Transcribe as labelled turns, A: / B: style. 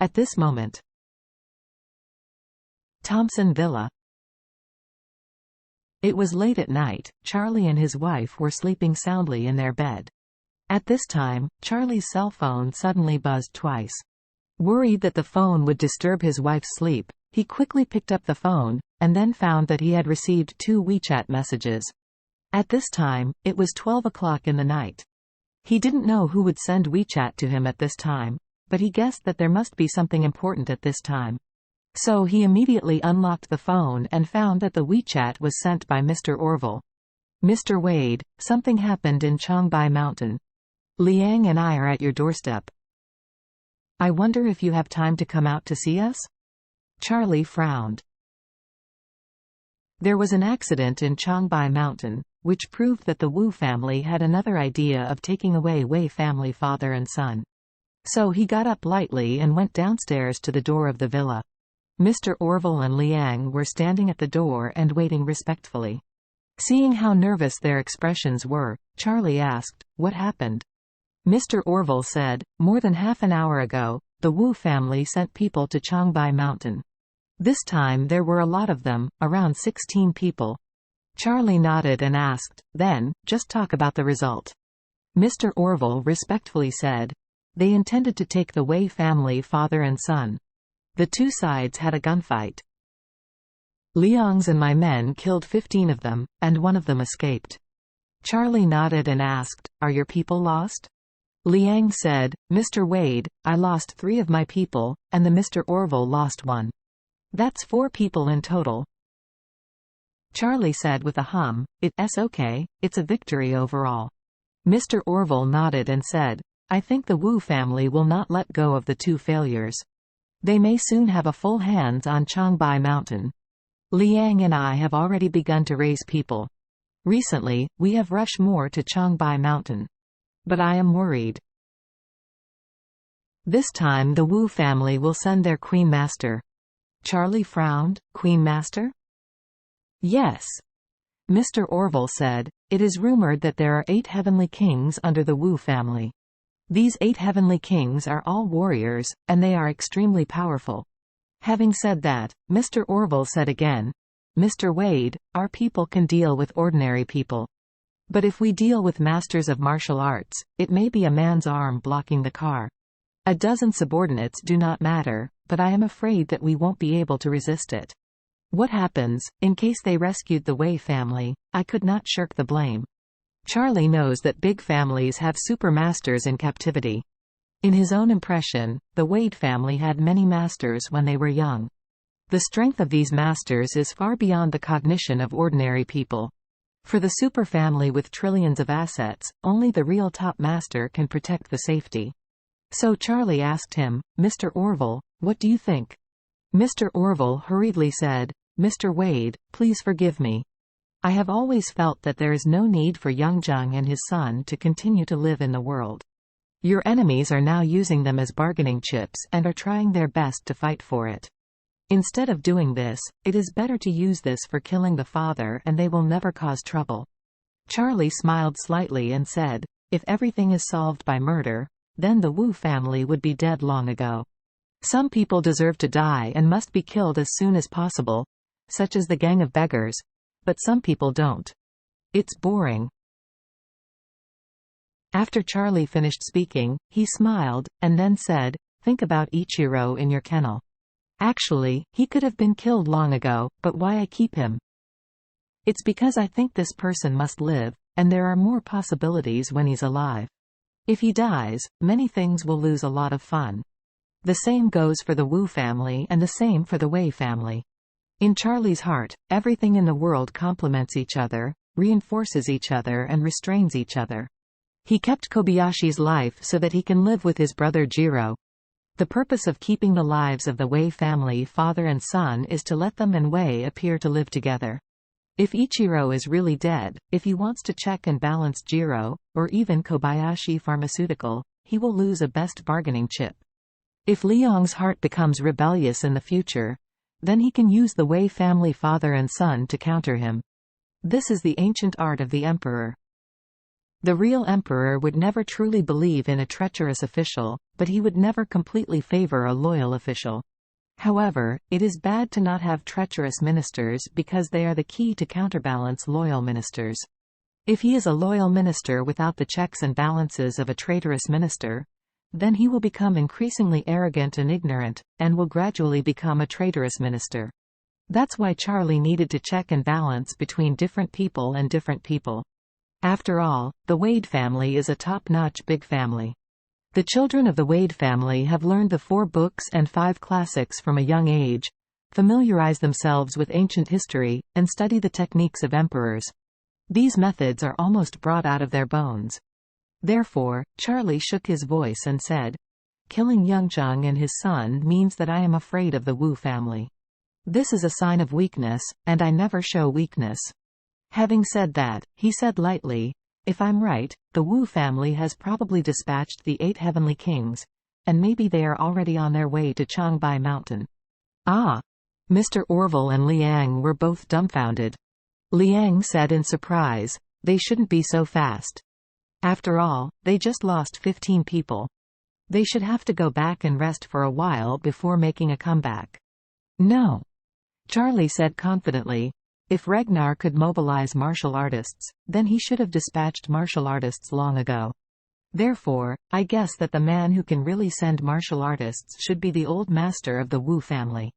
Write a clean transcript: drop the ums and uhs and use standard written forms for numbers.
A: At this moment. Thompson Villa. It was late at night. Charlie and his wife were sleeping soundly in their bed. At this time, Charlie's cell phone suddenly buzzed twice. Worried that the phone would disturb his wife's sleep, he quickly picked up the phone, and then found that he had received 2 WeChat messages. At this time, it was 12 o'clock in the night. He didn't know who would send WeChat to him at this time, but he guessed that there must be something important at this time. So he immediately unlocked the phone and found that the WeChat was sent by Mr. Orville. Mr. Wade, something happened in Changbai Mountain. Liang and I are at your doorstep. I wonder if you have time to come out to see us? Charlie frowned. There was an accident in Changbai Mountain, which proved that the Wu family had another idea of taking away Wei family father and son. So he got up lightly and went downstairs to the door of the villa. Mr. Orville and Liang were standing at the door and waiting respectfully. Seeing how nervous their expressions were, Charlie asked, "What happened?" Mr. Orville said, "More than half an hour ago, the Wu family sent people to Changbai Mountain. This time there were a lot of them, around 16 people." Charlie nodded and asked, "Then, just talk about the result." Mr. Orville respectfully said, "They intended to take the Wei family father and son. The 2 sides had a gunfight. Liang's and my men killed 15 of them, and 1 of them escaped." Charlie nodded and asked, "Are your people lost?" Liang said, "Mr. Wade, I lost 3 of my people, and the Mr. Orville lost 1. That's 4 people in total." Charlie said with a hum, "It's okay, it's a victory overall." Mr. Orville nodded and said, "I think the Wu family will not let go of the 2 failures. They may soon have a full hands on Changbai Mountain. Liang and I have already begun to raise people. Recently, we have rushed more to Changbai Mountain. But I am worried. This time the Wu family will send their Queen Master." Charlie frowned. "Queen Master?" "Yes." Mr. Orville said, "It is rumored that there are 8 heavenly kings under the Wu family. These 8 heavenly kings are all warriors, and they are extremely powerful." Having said that, Mr. Orville said again, "Mr. Wade, our people can deal with ordinary people. But if we deal with masters of martial arts, it may be a man's arm blocking the car. A dozen subordinates do not matter, but I am afraid that we won't be able to resist it. What happens, in case they rescued the Wei family, I could not shirk the blame." Charlie knows that big families have super masters in captivity. In his own impression, the Wade family had many masters when they were young. The strength of these masters is far beyond the cognition of ordinary people. For the super family with trillions of assets, only the real top master can protect the safety. So Charlie asked him, "Mr. Orville, what do you think?" Mr. Orville hurriedly said, "Mr. Wade, please forgive me. I have always felt that there is no need for young Zheng and his son to continue to live in the world. Your enemies are now using them as bargaining chips and are trying their best to fight for it. Instead of doing this, it is better to use this for killing the father and they will never cause trouble." Charlie smiled slightly and said, "If everything is solved by murder, then the Wu family would be dead long ago. Some people deserve to die and must be killed as soon as possible, such as the gang of beggars, but some people don't. It's boring." After Charlie finished speaking, he smiled, and then said, "Think about Ichiro in your kennel. Actually, he could have been killed long ago, but why I keep him? It's because I think this person must live, and there are more possibilities when he's alive. If he dies, many things will lose a lot of fun. The same goes for the Wu family and the same for the Wei family." In Charlie's heart, everything in the world complements each other, reinforces each other and restrains each other. He kept Kobayashi's life so that he can live with his brother Jiro. The purpose of keeping the lives of the Wei family father and son is to let them and Wei appear to live together. If Ichiro is really dead, if he wants to check and balance Jiro, or even Kobayashi Pharmaceutical, he will lose a best bargaining chip. If Liang's heart becomes rebellious in the future, then he can use the Wei family father and son to counter him. This is the ancient art of the emperor. The real emperor would never truly believe in a treacherous official, but he would never completely favor a loyal official. However, it is bad to not have treacherous ministers because they are the key to counterbalance loyal ministers. If he is a loyal minister without the checks and balances of a traitorous minister, then he will become increasingly arrogant and ignorant, and will gradually become a traitorous minister. That's why Charlie needed to check and balance between different people and different people. After all, the Wade family is a top-notch big family. The children of the Wade family have learned the 4 books and 5 classics from a young age, familiarize themselves with ancient history, and study the techniques of emperors. These methods are almost brought out of their bones. Therefore, Charlie shook his voice and said, "Killing Yangcheng and his son means that I am afraid of the Wu family. This is a sign of weakness, and I never show weakness." Having said that, he said lightly, "If I'm right, the Wu family has probably dispatched the 8 heavenly kings, and maybe they are already on their way to Changbai Mountain." Ah! Mr. Orville and Liang were both dumbfounded. Liang said in surprise, "They shouldn't be so fast. After all, they just lost 15 people. They should have to go back and rest for a while before making a comeback." "No," Charlie said confidently. "If Ragnar could mobilize martial artists, then he should have dispatched martial artists long ago. Therefore, I guess that the man who can really send martial artists should be the old master of the Wu family."